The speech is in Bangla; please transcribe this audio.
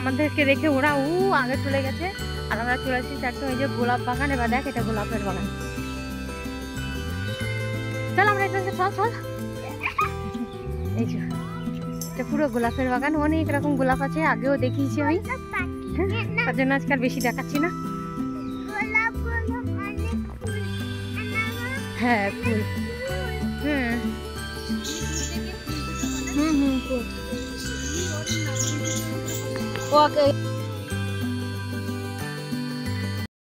আমাদেরকে রেখে ওরা আগে চলে গেছে, আর আমরা চলে এসেছি একদম এই যে গোলাপ বাগান। এবার দেখ, এটা গোলাপের বাগান। চল আমরা এখান থেকে, চল চল। এই যে এটা পুরো গোলাপের বাগান, অনেক রকম গোলাপ আছে, আগেও দেখিয়েছি আমি, তার জন্য আজকাল বেশি দেখাচ্ছি না। হ্যাঁ ফুল, হুম হুম হুম, ওকে।